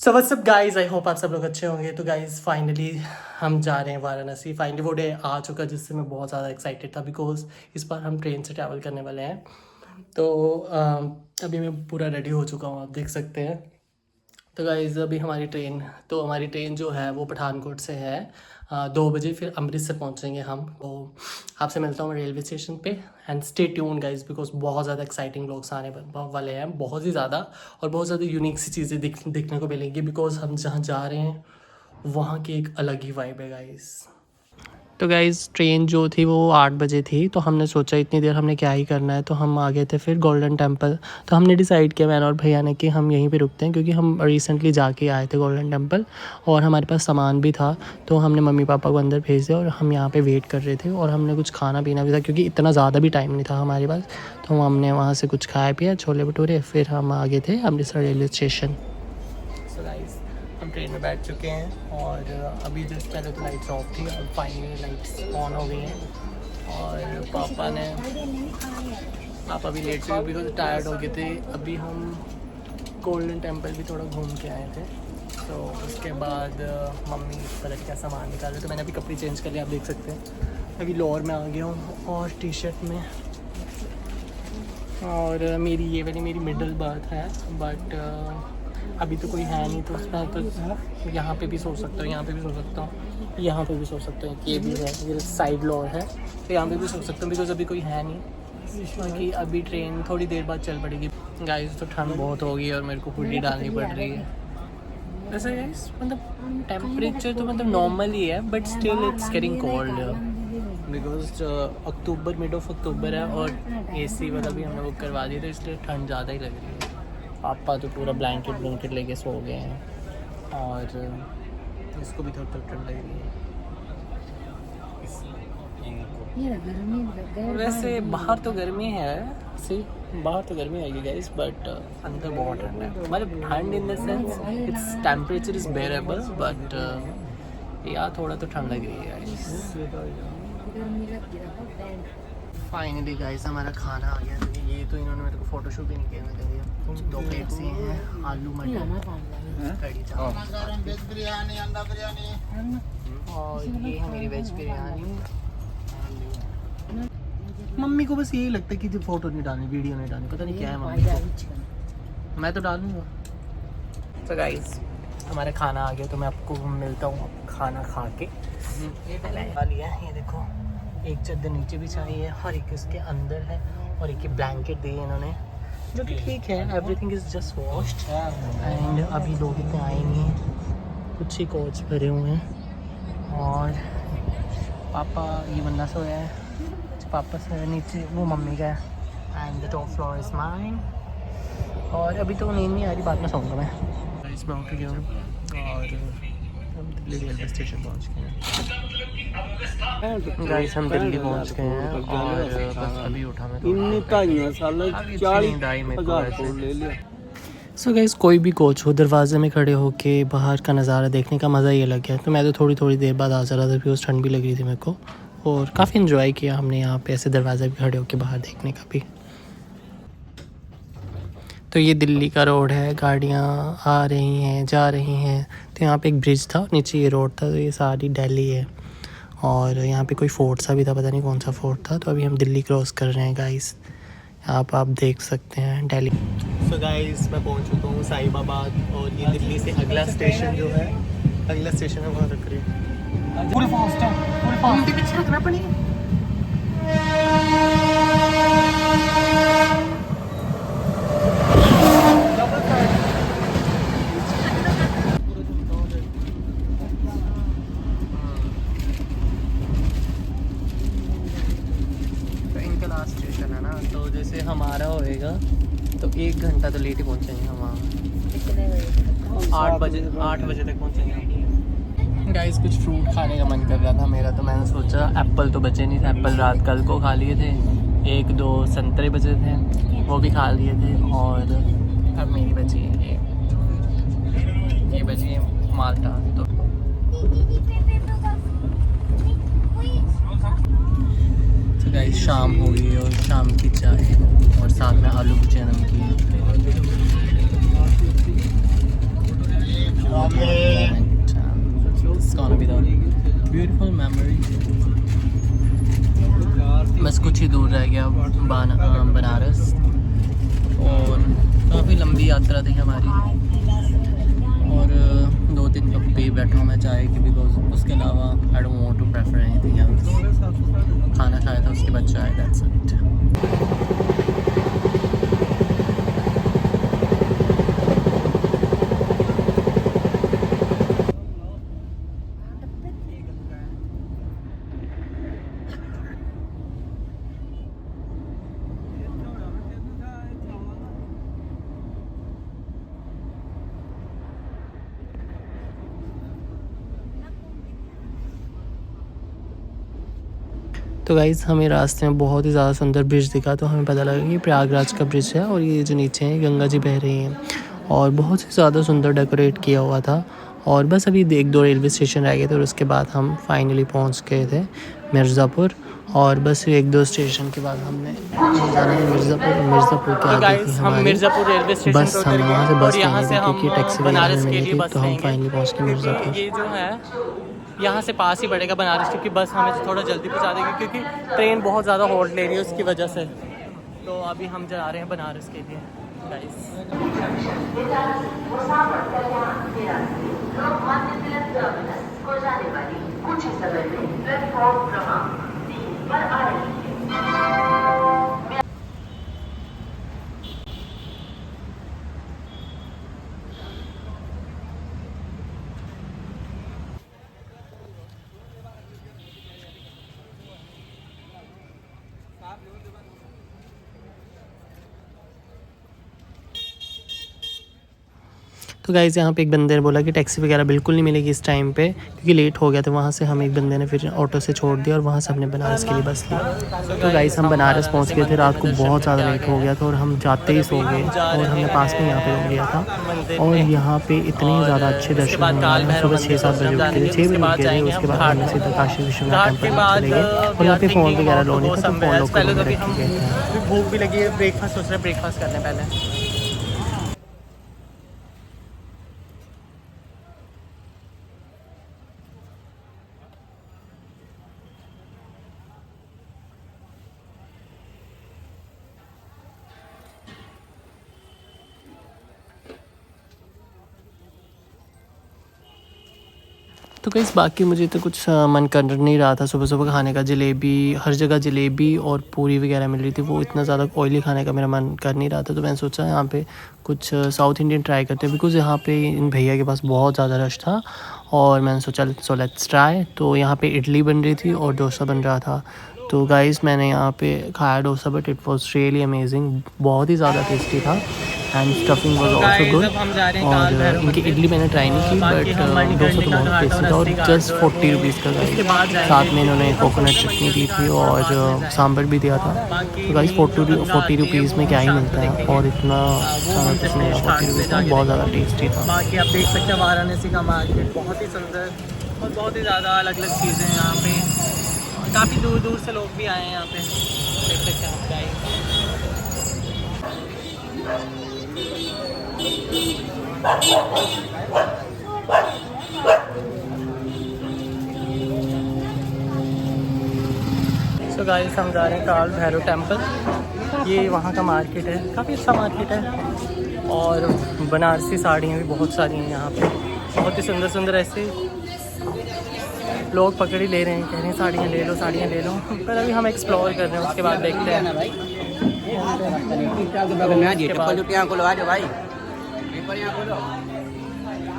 So what's up guys, I hope आप सब लोग अच्छे होंगे। तो गाइस फाइनली हम जा रहे हैं वाराणसी। फाइनली वो डे आ चुका जिससे मैं बहुत ज़्यादा एक्साइटेड था बिकॉज इस बार हम ट्रेन से ट्रैवल करने वाले हैं। तो अभी मैं पूरा रेडी हो चुका हूँ, आप देख सकते हैं। तो गाइज़ अभी हमारी ट्रेन जो है वो पठानकोट से है 2 बजे, फिर अमृतसर पहुंचेंगे हम। तो आपसे मिलता हूँ रेलवे स्टेशन पे। And stay tune guys because बहुत ज़्यादा एक्साइटिंग व्लॉग्स आने वाले हैं, बहुत ही ज़्यादा। और बहुत ज़्यादा यूनिक सी चीज़ें देखने को मिलेंगी बिकॉज हम जहाँ जा रहे हैं वहाँ की एक अलग ही वाइब है गाइज़। तो गाइज़ ट्रेन जो थी वो 8 बजे थी, तो हमने सोचा इतनी देर हमने क्या ही करना है, तो हम आ गए थे फिर गोल्डन टेम्पल। तो हमने डिसाइड किया, मैंने और भैया ने, कि हम यहीं पे रुकते हैं क्योंकि हम रिसेंटली जाके आए थे गोल्डन टेम्पल और हमारे पास सामान भी था। तो हमने मम्मी पापा को अंदर भेज दिया और हम यहाँ पे वेट कर रहे थे और हमने कुछ खाना पीना भी था क्योंकि इतना ज़्यादा भी टाइम नहीं था हमारे पास। तो हमने वहाँ से कुछ खाया पिया, छोले भटूरे, फिर हम आ गए थे अमृतसर रेलवे स्टेशन। हम ट्रेन में बैठ चुके हैं और अभी जस्ट पहले तो लाइट्स ऑफ थी और फाइनली लाइट्स ऑन हो गई हैं। और पापा भी लेट चुके बिकॉज टायर्ड हो गए थे। अभी हम गोल्डन टेम्पल भी थोड़ा घूम के आए थे। तो उसके बाद मम्मी पता नहीं क्या सामान निकाल रहे, तो मैंने अभी कपड़े चेंज कर लिया, आप देख सकते हैं। अभी लोअर में आ गया हूँ और टी शर्ट में। और ये वाली मेरी मिडल बर्थ है, बट अभी तो कोई है नहीं, तो उसमें तो यहाँ पे भी सो सकता हूँ, यहाँ पे भी सो सकता हूँ, यहाँ पे भी सो सकता हूँ। ये भी है, ये साइड लोअर है, तो यहाँ पे भी सो सकता हूँ बिकॉज अभी कोई है नहीं, क्योंकि अभी ट्रेन थोड़ी देर बाद चल पड़ेगी। गाइस तो ठंड बहुत हो गई और मेरे को हुडी डालनी पड़ रही है। वैसे गाइस मतलब टेम्परेचर तो मतलब नॉर्मल ही है, but still it's getting cold because October, mid of October है और AC वाला भी हमने बुक करवा दिया, तो इसलिए ठंड ज़्यादा ही लग रही है। पापा तो पूरा ब्लैंकेट लेके सो गए हैं और इसको भी थोड़ी ठंड लग रही है। वैसे बाहर तो गर्मी है, बाहर तो गर्मी आएगी गाइस, बट अंदर बहुत ठंड है। मतलब ठंड in the sense its temperature is बेरेबल, but यार थोड़ा तो ठंड लग रही है गाइस। फाइनली गाइस हमारा खाना आ गया। ये तो इन्होंने मेरे को फोटोशूट भी नहीं किया मेरे लिए। 2 प्लेट्स ये हैं, आलू मटर कड़ी चावल, वेज बिरयानी, अंडा बिरयानी, और ये है मेरी वेज बिरयानी। मम्मी को बस यही लगता है कि जो फोटो नहीं डालनी, वीडियो नहीं डालनी, पता नहीं क्या है मम्मी को। मैं तो डालूंगा। तो गाइस हमारा खाना आ गया, तो मैं आपको मिलता हूँ खाना खा के। लिया ये देखो, एक चादर नीचे बिछाई है और एक इसके अंदर है और एक ब्लैंकेट दी है इन्होंने, जो कि ठीक है। Everything is just washed and अभी लोग इतने आए नहीं हैं, कुछ ही कोच भरे हुए हैं। और पापा, ये बंदा सोया है, पापा सोया नीचे, वो मम्मी का है and the top floor is mine. और अभी तो नींद नहीं आ रही, बाद में सोऊंगा मैं। इसमें उठ गया हूँ और हम दिल्ली रेलवे स्टेशन पहुँच गए हैं। गाइस हम दिल्ली पहुँच गए हैं और बस अभी उठा मैं सो गाइस कोई भी कोच हो, दरवाजे में खड़े होके बाहर का नज़ारा देखने का मज़ा ही अलग है। तो मैं तो थोड़ी देर बाद आ जा रहा था बिकॉज ठंड भी लग रही थी मेरे को, और काफ़ी इन्जॉय किया हमने यहाँ पे ऐसे दरवाजे पे खड़े होके बाहर देखने का भी। तो ये दिल्ली का रोड है, गाड़ियाँ आ रही हैं जा रही हैं। तो यहाँ पे एक ब्रिज था, नीचे ये रोड था, तो ये सारी दिल्ली है। और यहाँ पे कोई फोर्ट सा भी था, पता नहीं कौन सा फोर्ट था। तो अभी हम दिल्ली क्रॉस कर रहे हैं गाइस, यहाँ पर आप देख सकते हैं दिल्ली। सो गाइस मैं पहुँच चुका हूँ साहिबाबाद, और ये दिल्ली से अगला स्टेशन जो है, अगला स्टेशन है वहाँ रख रही है। लास्ट स्टेशन है ना, तो जैसे हमारा होएगा तो 1 घंटा तो लेट ही पहुंचेंगे हम वहाँ। 8 बजे तक पहुंचेंगे। गाइस कुछ फ्रूट खाने का मन कर रहा था मेरा, तो मैंने सोचा एप्पल तो बचे नहीं थे, एप्पल रात कल को खा लिए थे, 1-2 संतरे बचे थे वो भी खा लिए थे, और अब मेरी बची है ये बची है माल्टा। तो गाइस शाम हो गई और शाम की चाय और साथ में आलू भुजिया नमकीन। It's gonna be the beautiful memory. बस कुछ ही दूर रह गया बनारस, और काफ़ी लंबी यात्रा थी हमारी, और 2-3 कप पे बैठा हूँ मैं चाय की, बिकॉज उसके अलावा I don't want to prefer anything else. खाना खाया था उसके बाद चाय, दैट्स इट। तो गाइज़ हमें रास्ते में बहुत ही ज़्यादा सुंदर ब्रिज दिखा, तो हमें पता लगा कि प्रयागराज का ब्रिज है, और ये जो नीचे है गंगा जी बह रही हैं, और बहुत ही ज़्यादा सुंदर डेकोरेट किया हुआ था। और बस अभी 1-2 रेलवे स्टेशन रह गए थे, और उसके बाद हम फाइनली पहुंच गए थे मिर्ज़ापुर। और बस 1-2 स्टेशन के बाद हमने जाना है मिर्ज़ापुर के आगे थी हमारी मिर्ज़ापुर रेलवे स्टेशन बस। हम वहाँ से बस लेनी थी क्योंकि टैक्सी वगैरह बनारस हमें के मिली लिए थी, बस तो हम लेंगे, फाइनली पहुँच गए मिर्ज़ापुर। ये जो है यहाँ से पास ही पड़ेगा बनारस, क्योंकि बस हमें थोड़ा जल्दी पहुँचा देगी, क्योंकि ट्रेन बहुत ज़्यादा होल्ड ले रही है उसकी वजह से। तो अभी हम जा रहे हैं बनारस के लिए गाइस। तो गाइज़ यहाँ पे एक बंदे ने बोला कि टैक्सी वगैरह बिल्कुल नहीं मिलेगी इस टाइम पे, क्योंकि लेट हो गया था। वहाँ से हम एक बंदे ने फिर ऑटो से छोड़ दिया, और वहाँ से हमने बनारस के लिए बस ली। तो गाइज़ हम बनारस पहुँच गए थे, रात को बहुत ज़्यादा लेट हो गया था, और हम जाते ही सो गए, और हमने पास में यहाँ पे रुक लिया था। और यहाँ पे इतने ज़्यादा अच्छे दर्शन हुए, सुबह 6-7 बजे उठ गए थे, 6 बजे उठ गए थे। उसके बाद हमने सीधा काशी विश्वनाथ टेम्पल चले गए, और यहाँ पे फ़ोन वगैरह लो नहीं था, तो फ़ोन लोग पहले तो रख के गए थे। भूख भी लगी है, ब्रेकफास्ट सोच रहे हैं ब्रेकफास्ट करने पहले। तो गाइस बाकी मुझे तो कुछ मन कर नहीं रहा था सुबह सुबह खाने का। जलेबी, हर जगह जलेबी और पूरी वगैरह मिल रही थी, वो इतना ज़्यादा ऑयली खाने का मेरा मन कर नहीं रहा था। तो मैंने सोचा यहाँ पे कुछ साउथ इंडियन ट्राई करते हैं, बिकॉज़ यहाँ पे इन भैया के पास बहुत ज़्यादा रश था, और मैंने सोचा सो लेट्स ट्राई। तो यहाँ पे इडली बन रही थी और डोसा बन रहा था। तो गाइस मैंने यहाँ पे खाया dosa, but it was really amazing, बहुत ही ज़्यादा टेस्टी था, and stuffing was also good. और इनकी इडली मैंने ट्राई नहीं की, बट डोसा तो बहुत टेस्टी था, और जस्ट 40 रुपीज़ का गाइस। साथ में इन्होंने कोकोनट चटनी दी थी और सांभर भी दिया था। तो गाइस 40 रुपीज़ में क्या ही मिलता है, और इतना सारा कुछ मिला 40 रुपीज़ में, बहुत ज़्यादा टेस्टी था। बाकी आप देख सकते हैं वाराणसी का मार्केट बहुत ही सुंदर, और बहुत ही ज़्यादा अलग अलग चीज़ें हैं यहाँ पे। काफ़ी दूर दूर से लोग भी आए हैं यहाँ पे, देख सकते हैं आप गाइस। सो गाइस हम जा रहे हैं काल भैरव टेम्पल। ये वहाँ का मार्केट है, काफ़ी अच्छा मार्केट है, और बनारसी साड़ियाँ भी बहुत सारी हैं यहाँ पे, बहुत ही सुंदर सुंदर। ऐसे लोग पकड़ ही ले रहे हैं, कह रहे हैं साड़ियाँ ले लो, साड़ियाँ ले लो। पर अभी हम एक्सप्लोर कर रहे हैं, उसके बाद देखते हैं।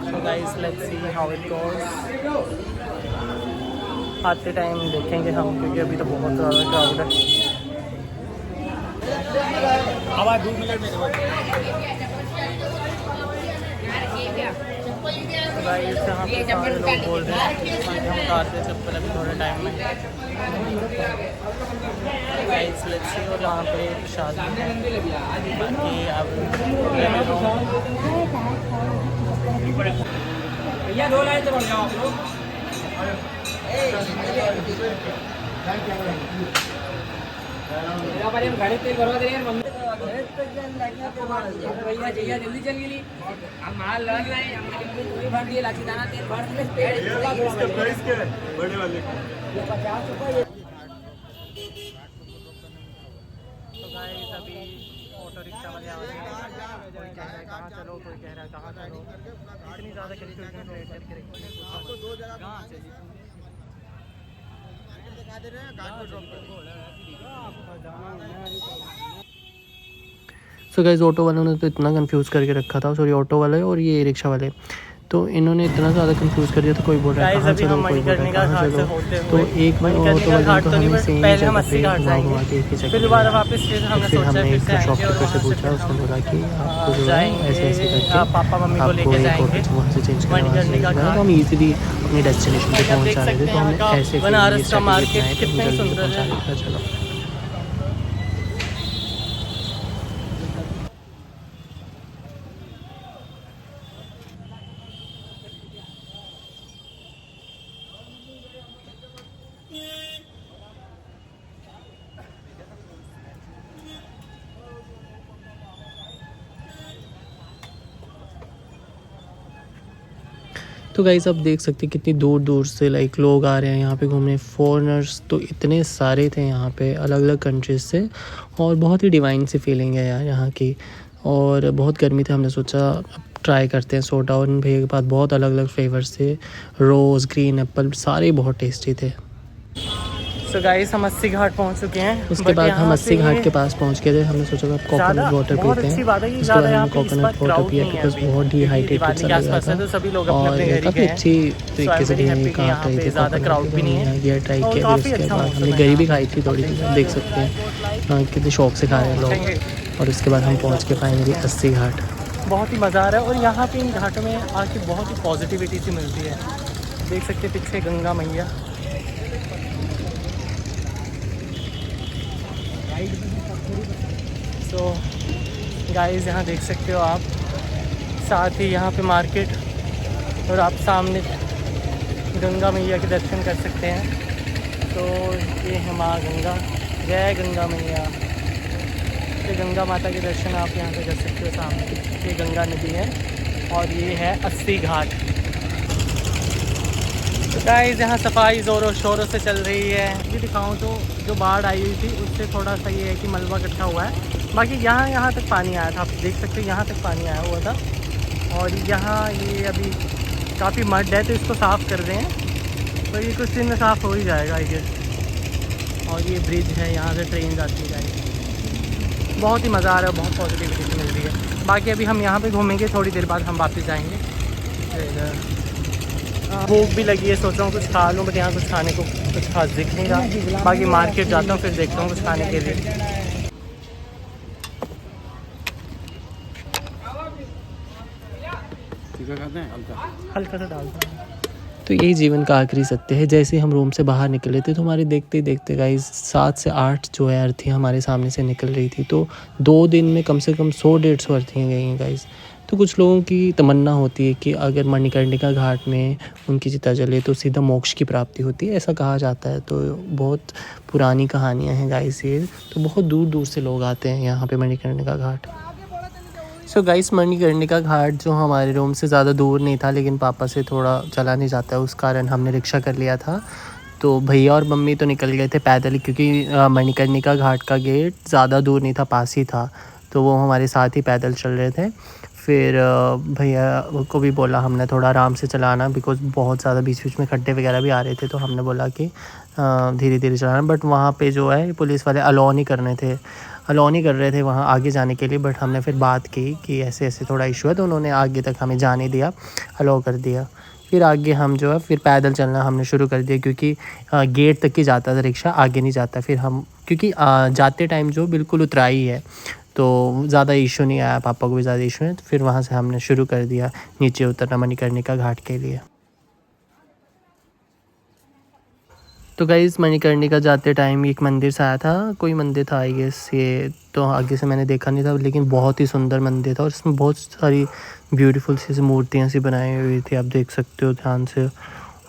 So guys, let's see how it goes. आते टाइम देखेंगे हम, क्योंकि अभी तो बहुत ज़्यादा क्राउड है। गाइस यहाँ पे सारे लोग बोल रहे हैं कि हम उतारते हैं चप्पल अभी थोड़े टाइम में। Guys let's see. और यहाँ पे शादी है, बाकी अब भैया 2 लाइन तो बढ़ जाओ आप लोग। हम गाड़ी पे करवा दे यार, मम्मी भैया जल्दी चल गई हम माल लग रहे हैं। भर दिए, लाठी दाना तेल भर दिए, बड़े वाले तो गाइस अभी ऑटो रिक्शा वाले आ रहे हैं, कोई कह रहा है कहाँ चलो, कोई कह रहा है कहाँ चलो। इतनी ज़्यादा कंफ्यूजन क्रिएट करके रखी है, आपको दो जगह कहाँ चाहिए दिखा दे रहे हैं, घाट पे ड्रॉप कर सो गाइस ऑटो वालों ने तो इतना कंफ्यूज करके रखा था, सॉरी ऑटो वाले और ये रिक्शा वाले, तो इन्होंने इतना ज़्यादा कंफ्यूज कर दिया था। कोई बोल रहा है कहाँ चलो, कोई बोल रहा है कहाँ चलो। तो एक बार ऑटो वाले तो हमें सेम जगह पे घुमा के एक ही जगह, फिर हमने एक शॉपकीपर से पूछा, उसने बोला कि आपको जो है ऐसे ऐसे करके आपको एक ऑटो वहाँ से चेंज करना है। तो हम ईजिली अपनी डेस्टिनेशन पे पहुँचा रहे थे, तो हमने ऐसे बनारस का मार्केट कितने सुंदर है। चलो तो गाइस आप देख सकते हैं कितनी दूर दूर से लाइक लोग आ रहे हैं यहाँ पे घूमने, फॉरेनर्स तो इतने सारे थे यहाँ पे अलग अलग कंट्रीज से, और बहुत ही डिवाइन सी फीलिंग है यार यहाँ की। और बहुत गर्मी थी, हमने सोचा अब ट्राई करते हैं सोडा, और इन भैया के पास बहुत अलग अलग फ्लेवर्स थे, रोज़, ग्रीन एप्पल, सारे बहुत टेस्टी थे। सो गाइस हम 80 घाट पहुंच चुके हैं। उसके बाद हम 80 घाट के पास पहुंच गए थे, हमने सोचा अब कोकोनट वाटर पीते हैं। उसके बाद हमने कोकोनट वाटर पिया बिकॉज बहुत डिहाइड्रेटेड सा लग रहा था, और काफ़ी अच्छी तरीके से घाट रही थी। ये ट्राई किया, फिर उसके बाद हमने गरी भी खाई थी थोड़ी सी, देख सकते हैं कितने शौक से खा रहे हैं लोग। और उसके बाद हम पहुँच के फाइनली 80 घाट। बहुत ही मज़ा आ रहा है, और यहाँ पे इन घाटों में आके बहुत ही पॉजिटिविटी सी मिलती है। देख सकते हैं पीछे गंगा मैया। तो गाइस यहाँ देख सकते हो आप, साथ ही यहाँ पे मार्केट, और आप सामने गंगा मैया के दर्शन कर सकते हैं। तो ये है माँ गंगा, जय गंगा मैया। ये गंगा माता के दर्शन आप यहाँ पे कर सकते हो सामने, ये गंगा नदी है, और ये है 80 घाट। तो गाइस यहाँ सफाई ज़ोरों शोरों से चल रही है। ये दिखाऊँ तो जो बाढ़ आई हुई थी उससे थोड़ा सा ये है कि मलबा इकट्ठा हुआ है, बाकी यहाँ तक पानी आया था, आप देख सकते हो यहाँ तक पानी आया हुआ था। और यहाँ ये अभी काफ़ी मड है, तो इसको साफ़ कर रहे हैं, तो ये कुछ दिन में साफ़ हो ही जाएगा आई गेस। और ये ब्रिज है, यहाँ से ट्रेन जाती है। बहुत ही मज़ा आ रहा है, बहुत पॉजिटिविटी मिल रही है। बाकी अभी हम यहाँ पे घूमेंगे, थोड़ी देर बाद हम वापस जाएंगे। भूख भी लगी है, सोच रहा हूँ कुछ खा लूँ, बट यहाँ कुछ खाने को कुछ खास दिख नहीं रहा। बाकी मार्केट जाता हूँ, फिर देखता हूँ कुछ खाने के लिए। हल्का सा डालता हूँ। तो यही जीवन का आखिरी सत्य है। जैसे हम रूम से बाहर निकले थे तो हमारे देखते ही देखते गाइस 7 से 8 जो है अर्थियाँ हमारे सामने से निकल रही थी। तो 2 दिन में कम से कम 100-150 अर्थियाँ गई हैं गाइस। तो कुछ लोगों की तमन्ना होती है कि अगर मणिकर्णिका घाट में उनकी चिता जले तो सीधा मोक्ष की प्राप्ति होती है, ऐसा कहा जाता है। तो बहुत पुरानी कहानियाँ हैं गाइस ये। तो बहुत दूर दूर से लोग आते हैं यहाँ पे मणिकर्णिका घाट। सो गाइस मणिकर्णिका घाट जो हमारे रूम से ज़्यादा दूर नहीं था, लेकिन पापा से थोड़ा चला नहीं जाता है, उस कारण हमने रिक्शा कर लिया था। तो भैया और मम्मी तो निकल गए थे पैदल, क्योंकि मणिकर्णिका घाट का गेट ज़्यादा दूर नहीं था, पास ही था। तो वो हमारे साथ ही पैदल चल रहे थे। फिर भैया को भी बोला हमने थोड़ा आराम से चलाना, बिकॉज़ बहुत ज़्यादा बीच बीच में खड्डे वगैरह भी आ रहे थे। तो हमने बोला कि धीरे धीरे चलाना। बट वहाँ पे जो है पुलिस वाले अलाउ नहीं कर रहे थे वहाँ आगे जाने के लिए। बट हमने फिर बात की कि ऐसे ऐसे थोड़ा इशू है, तो उन्होंने आगे तक हमें जाने दिया, अलाउ कर दिया। फिर आगे हम जो है फिर पैदल चलना हमने शुरू कर दिया, क्योंकि गेट तक ही जाता था रिक्शा, आगे नहीं जाता। फिर हम क्योंकि जाते टाइम जो बिल्कुल उतराई है, तो ज़्यादा इशू नहीं आया, पापा को भी ज़्यादा इशू है। तो फिर वहाँ से हमने शुरू कर दिया नीचे उतरना मणिकर्णिका घाट के लिए। तो गाइस मणिकर्णिका जाते टाइम एक मंदिर से आया था, कोई मंदिर था आई गेस ये, तो आगे से मैंने देखा नहीं था, लेकिन बहुत ही सुंदर मंदिर था। और इसमें बहुत सारी ब्यूटीफुल सी मूर्तियाँ सी बनाई हुई थी, आप देख सकते हो ध्यान से।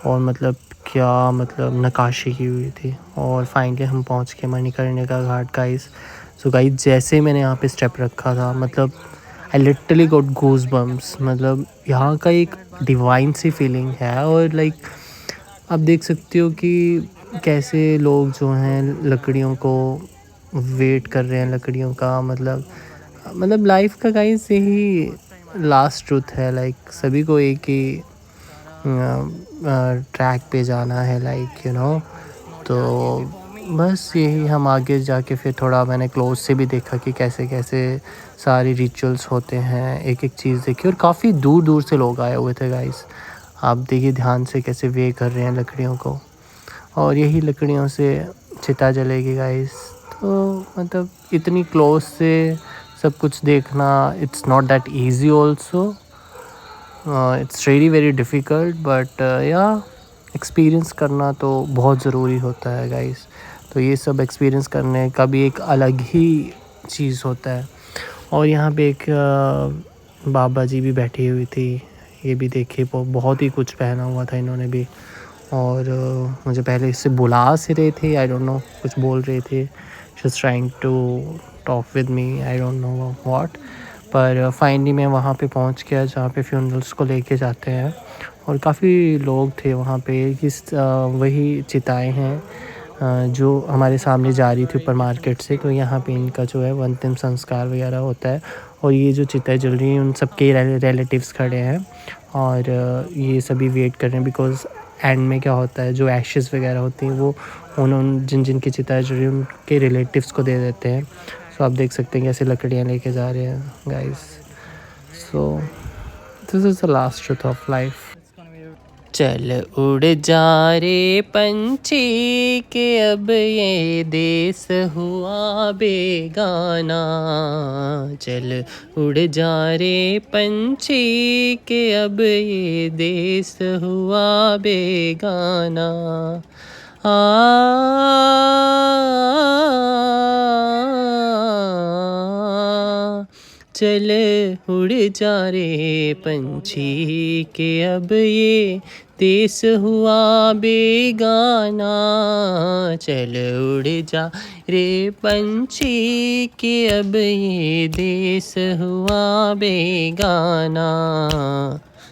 और मतलब क्या नक्काशी की हुई थी। और फाइनली हम पहुँच गए Manikarnika Ghat guys. So guys जैसे मैंने यहाँ पे स्टेप रखा था, मतलब I literally got goosebumps. मतलब यहाँ का एक डिवाइन सी फीलिंग है। और लाइक आप देख सकते हो कि कैसे लोग जो हैं लकड़ियों को वेट कर रहे हैं, लकड़ियों का मतलब लाइफ का गाइस यही लास्ट ट्रुथ है। लाइक सभी को एक ही ट्रैक पे जाना है, लाइक यू नो। तो बस यही हम आगे जाके फिर थोड़ा मैंने क्लोज से भी देखा कि कैसे कैसे सारे रिचुअल्स होते हैं, एक एक चीज़ देखी। और काफ़ी दूर दूर से लोग आए हुए थे गाइस। आप देखिए ध्यान से कैसे वे कर रहे हैं लकड़ियों को, और यही लकड़ियों से चिता जलेगी गाइस। तो मतलब इतनी क्लोज से सब कुछ देखना, it's not that easy also, it's really very difficult, but या एक्सपीरियंस करना तो बहुत ज़रूरी होता है गाइस। तो ये सब एक्सपीरियंस करने का भी एक अलग ही चीज़ होता है। और यहाँ पे एक बाबा जी भी बैठी हुई थी, ये भी देखिए बहुत ही कुछ पहना हुआ था इन्होंने भी। और मुझे पहले इससे बुला से रहे थे, आई डोंट नो, कुछ बोल रहे थे, she was trying to talk with me, I don't know what. पर फाइनली मैं वहाँ पे पहुँच गया जहाँ पे फ्यूनरल्स को लेके जाते हैं। और काफ़ी लोग थे वहाँ पे। वही चिताएँ हैं जो हमारे सामने जा रही थी ऊपर मार्केट से। तो यहाँ पे इनका जो है अंतिम संस्कार वगैरह होता है। और ये जो चिताएँ जल रही हैं उन सबके रिलेटिव्स खड़े हैं और ये सभी वेट कर रहे हैं, बिकॉज़ एंड में क्या होता है, जो एशेस वगैरह होती हैं वो उन जिन की चिताएँ जल रही हैं उनके रिलेटिव्स को दे देते हैं। सो आप देख सकते हैं कैसे लकड़ियाँ लेके जा रहे हैं guys. So this is the last truth of life. चल उड़ जा रे पंछी के अब ये देश हुआ बेगाना, चल उड़ जा रे पंछी के अब ये देश हुआ बेगाना। चल उड़ जा रे पंछी के अब ये देश हुआ बेगाना, चल उड़ जा रे पंछी के अब ये देश हुआ बेगाना,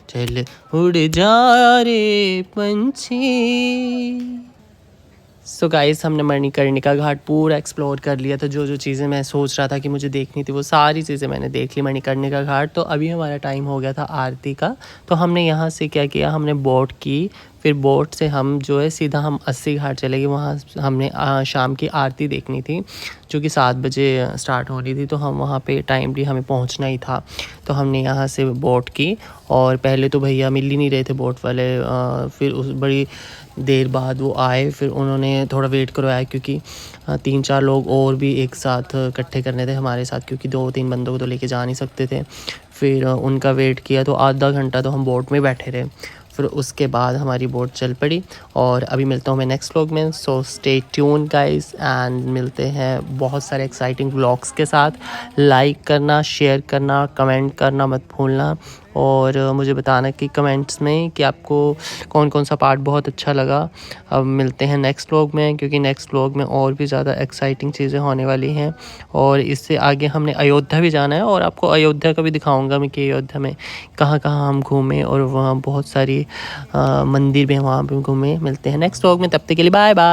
चल उड़ जा रे पंछी। सो गाइस, हमने मणिकर्णिका घाट पूरा एक्सप्लोर कर लिया था। जो जो चीज़ें मैं सोच रहा था कि मुझे देखनी थी वो सारी चीज़ें मैंने देख ली मणिकर्णिका घाट। तो अभी हमारा टाइम हो गया था आरती का। तो हमने यहाँ से क्या किया, हमने बोट की, फिर बोट से हम जो है सीधा हम अस्सी घाट चले गए। वहाँ हमने शाम की आरती देखनी थी जो कि 7 बजे स्टार्ट हो रही थी। तो हम वहाँ पे टाइमली हमें पहुँचना ही था। तो हमने यहाँ से बोट की, और पहले तो भैया मिल ही नहीं रहे थे बोट वाले। फिर उस बड़ी देर बाद वो आए, फिर उन्होंने थोड़ा वेट करवाया क्योंकि 3-4 लोग और भी एक साथ इकट्ठे करने थे हमारे साथ, क्योंकि 2-3 बंदों को तो लेके जा नहीं सकते थे। फिर उनका वेट किया तो आधा घंटा तो हम बोट में बैठे रहे। फिर उसके बाद हमारी बोट चल पड़ी। और अभी मिलता हूँ मैं नेक्स्ट व्लॉग में। So stay tune guys, and मिलते हैं बहुत सारे एक्साइटिंग व्लॉग्स के साथ। लाइक करना, शेयर करना, कमेंट करना मत भूलना, और मुझे बताना कि कमेंट्स में कि आपको कौन कौन सा पार्ट बहुत अच्छा लगा। अब मिलते हैं नेक्स्ट व्लॉग में, क्योंकि नेक्स्ट व्लॉग में और भी ज़्यादा एक्साइटिंग चीज़ें होने वाली हैं। और इससे आगे हमने अयोध्या भी जाना है, और आपको अयोध्या का भी दिखाऊंगा मैं कि अयोध्या में कहाँ कहाँ हम घूमें, और वहाँ बहुत सारी मंदिर भी हैं वहाँ पे घूमें। मिलते हैं नेक्स्ट व्लॉग में, तब तक के लिए बाय बाय।